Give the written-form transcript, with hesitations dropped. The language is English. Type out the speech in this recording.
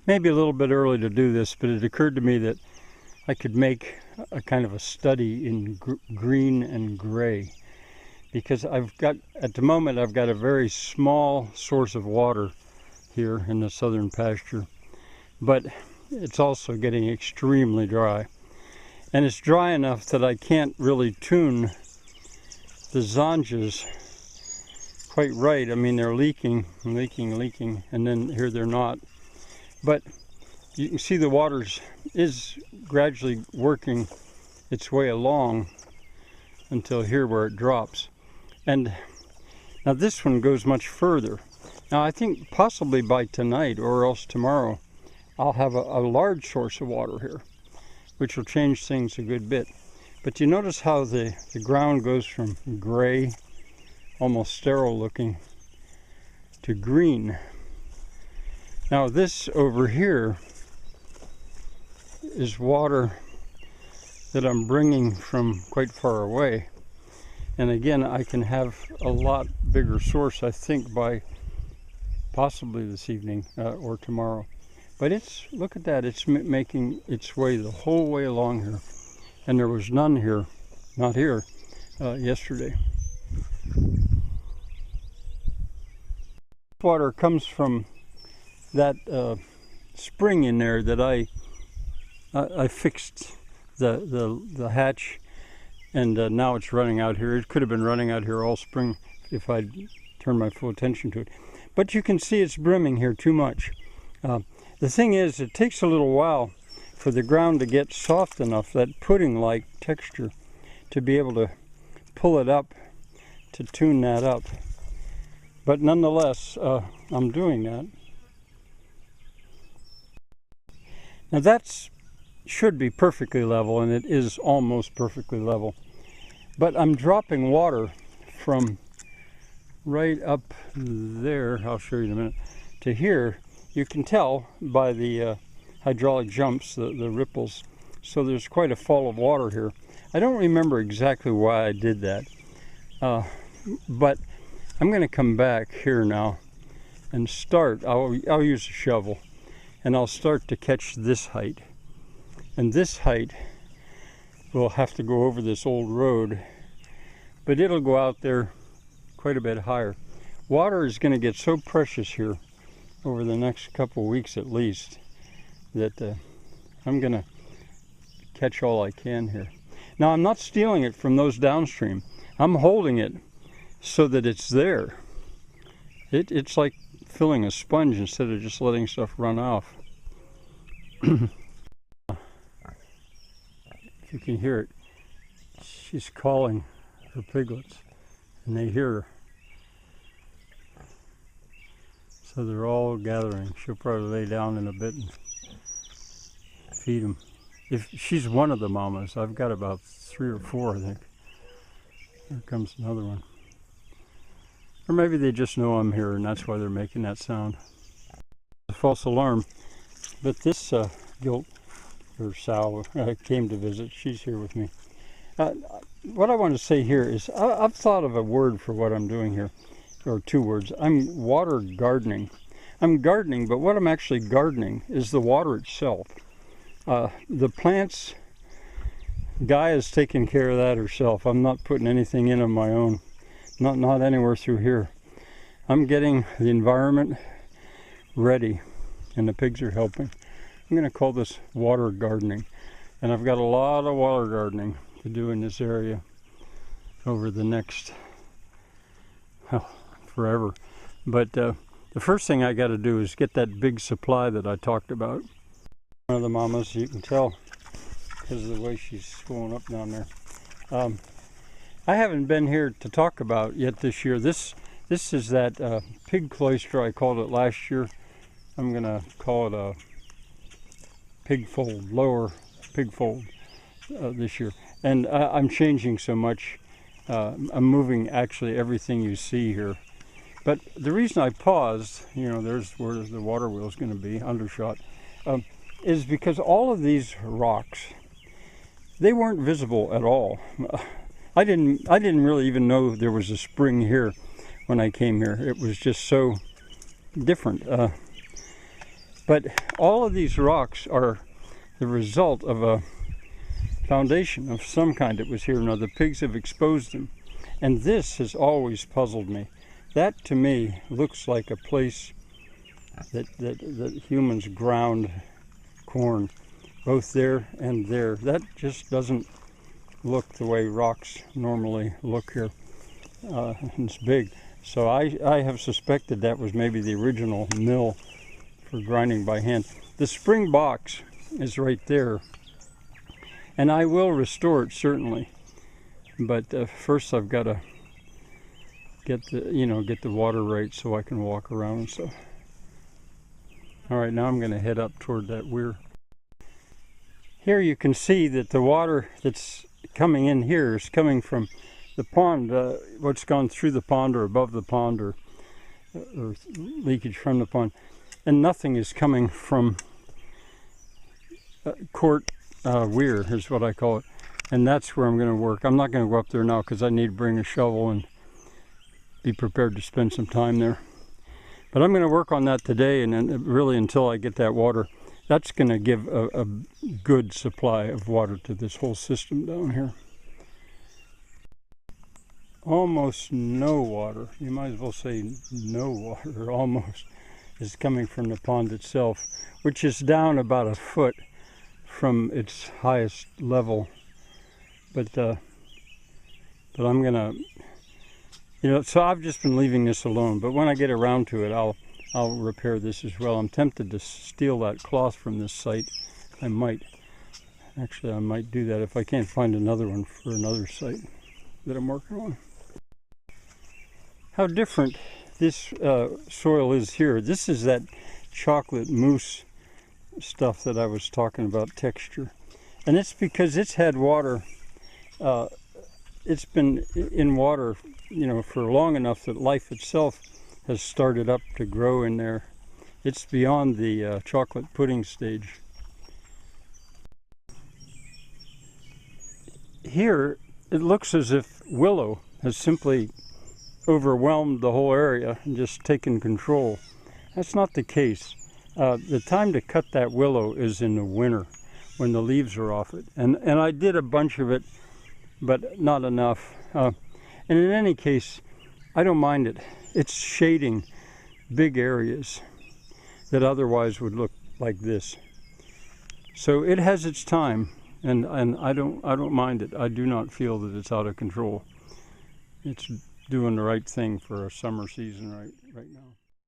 maybe a little bit early to do this, but it occurred to me that I could make a kind of a study in green and gray, because at the moment I've got a very small source of water here in the southern pasture, but it's also getting extremely dry. And it's dry enough that I can't really tune the zonjas quite right. I mean, they're leaking, and then here they're not. But you can see the water is gradually working its way along until here where it drops. And now this one goes much further. Now I think possibly by tonight or else tomorrow I'll have a large source of water here, which will change things a good bit. But you notice how the ground goes from gray, almost sterile looking, to green. Now this over here is water that I'm bringing from quite far away. And again, I can have a lot bigger source, I think, by possibly this evening or tomorrow. But look at that, it's making its way the whole way along here. And there was none here, not here, yesterday. Water comes from that spring in there that I fixed the hatch, and now it's running out here. It could have been running out here all spring if I'd turned my full attention to it. But you can see it's brimming here too much. The thing is, it takes a little while for the ground to get soft enough, that pudding-like texture, to be able to pull it up, to tune that up. But nonetheless, I'm doing that. Now that should be perfectly level, and it is almost perfectly level. But I'm dropping water from right up there, I'll show you in a minute, to here. You can tell by the hydraulic jumps, the ripples. So there's quite a fall of water here. I don't remember exactly why I did that. But I'm going to come back here now and start. I'll use a shovel, and I'll start to catch this height. And this height will have to go over this old road, but it'll go out there quite a bit higher. Water is going to get so precious here over the next couple weeks at least that I'm going to catch all I can here. Now I'm not stealing it from those downstream. I'm holding it so that it's there. It's like filling a sponge instead of just letting stuff run off. If you can hear it, she's calling her piglets, and they hear her. So they're all gathering. She'll probably lay down in a bit and feed them. If she's one of the mamas, I've got about 3 or 4, I think. Here comes another one. Or maybe they just know I'm here and that's why they're making that sound. A false alarm. But this gilt, or sow, came to visit. She's here with me. What I want to say here is I've thought of a word for what I'm doing here, or 2 words. I'm water gardening. I'm gardening, but what I'm actually gardening is the water itself. The plants, Gaia is taking care of that herself. I'm not putting anything in of my own. Not anywhere through here. I'm getting the environment ready, and the pigs are helping. I'm going to call this water gardening. And I've got a lot of water gardening to do in this area over the next, well, forever. But the first thing I got to do is get that big supply that I talked about. One of the mamas, you can tell because of the way she's swollen up down there. I haven't been here to talk about yet this year. This is that pig cloister. I called it last year. I'm going to call it a pig fold, lower pig fold this year. And I'm changing so much. I'm moving actually everything you see here. But the reason I paused, you know, there's where the water wheel is going to be, undershot, is because all of these rocks, they weren't visible at all. I didn't really even know there was a spring here when I came here. It was just so different. But all of these rocks are the result of a foundation of some kind that was here. Now the pigs have exposed them, and this has always puzzled me. That to me looks like a place that humans ground corn, both there and there. That just doesn't look the way rocks normally look here. It's big. So I have suspected that was maybe the original mill for grinding by hand. The spring box is right there, and I will restore it certainly. But first I've got to get the water right so I can walk around and stuff. All right, now I'm going to head up toward that weir. Here you can see that the water that's coming in here is coming from the pond, what's gone through the pond or above the pond, or leakage from the pond, and nothing is coming from Cort Weir is what I call it, and that's where I'm going to work. I'm not going to go up there now because I need to bring a shovel and be prepared to spend some time there. But I'm going to work on that today, and then really until I get that water. That's going to give a good supply of water to this whole system down here. Almost no water, you might as well say no water, almost, is coming from the pond itself, which is down about a foot from its highest level. But I'm going to, so I've just been leaving this alone, but when I get around to it, I'll repair this as well. I'm tempted to steal that cloth from this site. I might do that if I can't find another one for another site that I'm working on. How different this soil is here. This is that chocolate mousse stuff that I was talking about, texture. And it's because it's had water, it's been in water, for long enough that life itself has started up to grow in there. It's beyond the chocolate pudding stage. Here, it looks as if willow has simply overwhelmed the whole area and just taken control. That's not the case. The time to cut that willow is in the winter when the leaves are off it. And I did a bunch of it, but not enough. And in any case, I don't mind it. It's shading big areas that otherwise would look like this. So it has its time, and I don't mind it. I do not feel that it's out of control. It's doing the right thing for a summer season right now.